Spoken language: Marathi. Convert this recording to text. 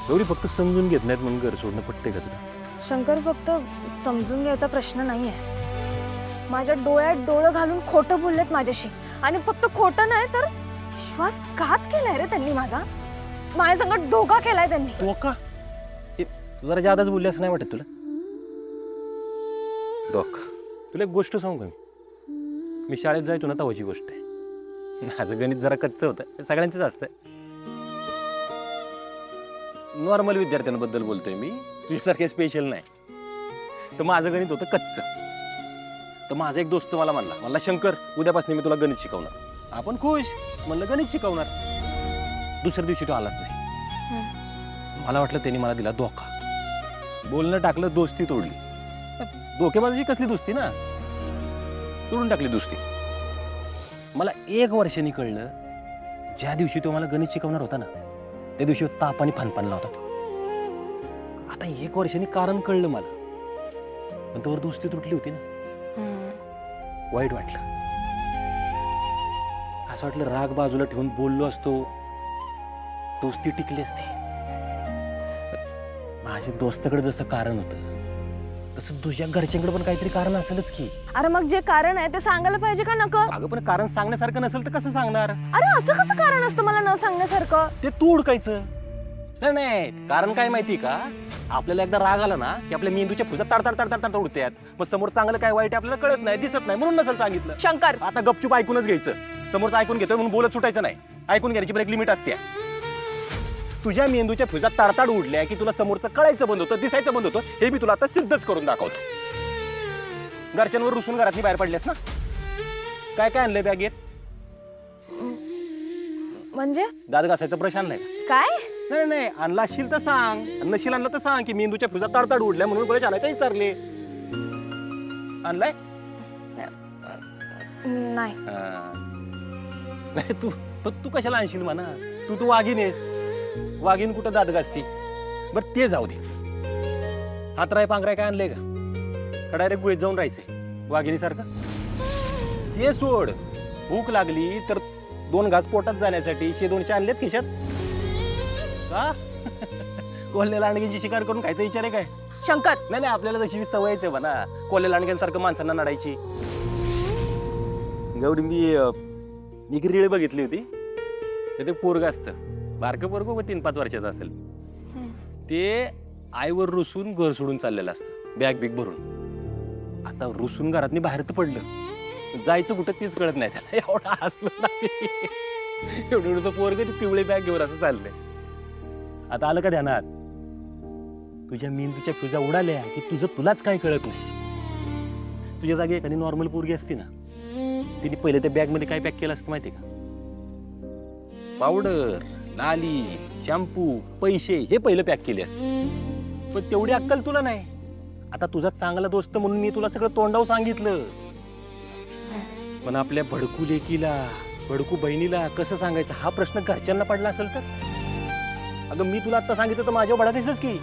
गौरी फक्त समजून घेत नाहीत म्हणून घर सोडणं पटते का तुला? शंकर फक्त समजून घ्यायचा प्रश्न नाहीये. माझ्या डोळ्यात डोळं घालून खोटं बोललेत माझ्याशी. आणि फक्त खोटं नाही तर विश्वासघात केलाय रे त्यांनी माझा. माझ्या संगत धोका केलाय त्यांनी. धोका? तू जरा जादाच बोलली असं नाही वाटत तुला? धोका? तुला एक गोष्ट सांगू का? मी शाळेत जायचो ना तेव्हाची गोष्ट आहे. माझं गणित जरा कच्चं होतं, सगळ्यांचंच असतं. नॉर्मल विद्यार्थ्यांबद्दल बोलतोय मी, तुझ्यासारखे स्पेशल नाही. तर माझं गणित होतं कच्चं. तर माझा एक दोस्त मला म्हणला शंकर उद्यापासून मी तुला गणित शिकवणार. आपण खुश, म्हणलं गणित शिकवणार. दुसऱ्या दिवशी तो आलाच नाही. मला वाटलं त्यांनी मला दिला धोका. बोलणं टाकलं, दोस्ती तोडली. धोकेबाजी कसली दोस्ती ना, तोडून टाकली दोस्ती. मला 1 वर्षांनी कळलं, ज्या दिवशी तो मला गणित शिकवणार होता ना त्या दिवशी तापाने फणफणला होता तो. आता 1 वर्षांनी कारण कळलं मला, पण तोवर दोस्ती तुटली होती ना. वाईट वाटलं. असं वाटलं राग बाजूला ठेवून बोललो असतो, दोस्ती टिकली असती. माझ्या दोस्ताकडे जसं कारण होतं तसं तुझ्या घरच्यांकडे पण काहीतरी कारण असेलच की. अरे मग जे कारण आहे ते सांगायला पाहिजे का नको? अगं पण कारण सांगण्यासारखं नसेल तर कसं सांगणार? अरे असं कसं कारण असतं मला न सांगण्यासारखं? ते तू उडकायचं. नाही कारण काय माहिती का, आपल्याला एकदा राग आला ना की आपल्या मेंदूच्या फुजा ताड उडतात. मग समोर चांगलं काय वाईट आपल्याला कळत नाही, दिसत नाही, म्हणून नसेल सांगितलं. शंकर आता गपचूप ऐकूनच घ्यायचं. समोरचं ऐकून घेतोय म्हणून बोलत सुटायचं नाही. ऐकून घ्यायची पण एक लिमिट असते. तुझ्या मेंदूच्या फुजा ताडताड उडल्या की तुला समोरचं कळायचं बंद होतं, दिसायचं बंद होतं. हे मी तुला आता सिद्धच करून दाखवतो. घरच्यांवर रुसून घरातनी बाहेर पडल्यास ना. काय काय आणलंय बॅगेत? म्हणजे दात घासायचा ब्रश आणलाय का? काय? नाही आणला असशील तर सांग. नशील आणलं तर सांग की मेंदूच्या फुजा ताडताड उडल्या म्हणून ब्रश आणायचा विचारले. आणलाय? नाही. नाही तू कशाला आणशील म्हणा. तू वाघीनेस. वाघीन कुठं दात घासती? बरं ते जाऊ दे. हातराय पांघराय काय आणलंय का डायरेक्ट गुहेत जाऊन राहायचंय वाघिणीसारखं? ते सोड. भूक लागली तर 2 घास पोटात जाण्यासाठी 100-200 आणलेत खिशात का? कोल्हे लांडग्यांची शिकार करून खायचा विचार आहे काय? शंकर नाही आपल्याला तशी सवयच आहे म्हणा कोल्हे लांडग्यांसारखं माणसांना नडायची. गौरी मी एक रीळ बघितली होती. ते पोरग असतं, बारकं पोरग 3-5 वर्षाचं असेल. ते आईवर रुसून घर सोडून चाललेलं असतं, बॅग बिग भरून. आता रुसून घरातनी बाहेर तर पडलं, जायचं कुठं तेच कळत नाही त्याला. एवढा हसलं नाही. एवढं पोरग ती पिवळी बॅग घेऊन असं चाललंय. आता आलं का ध्यानात? तुझ्या मेंदूच्या फ्युजा उडाल्या की तुलाच काय कळत नाही. तुझ्या जागी एखादी नॉर्मल पोरगी असती ना, तिने पहिले त्या बॅग मध्ये काय पॅक केलं असतं माहिती का? पावडर, लाली, शॅम्पू, पैसे हे पहिलं पॅक केले असते. पण तेवढी अक्कल तुला नाही. आता तुझा चांगला दोस्त म्हणून मी तुला सगळं तोंडावर सांगितलं, पण आपल्या भडकू लेकीला, भडकू बहिणीला कसं सांगायचं हा प्रश्न घरच्यांना पडला असेल तर? अगं मी तुला आता सांगितलं तर माझ्या भडाकीसच की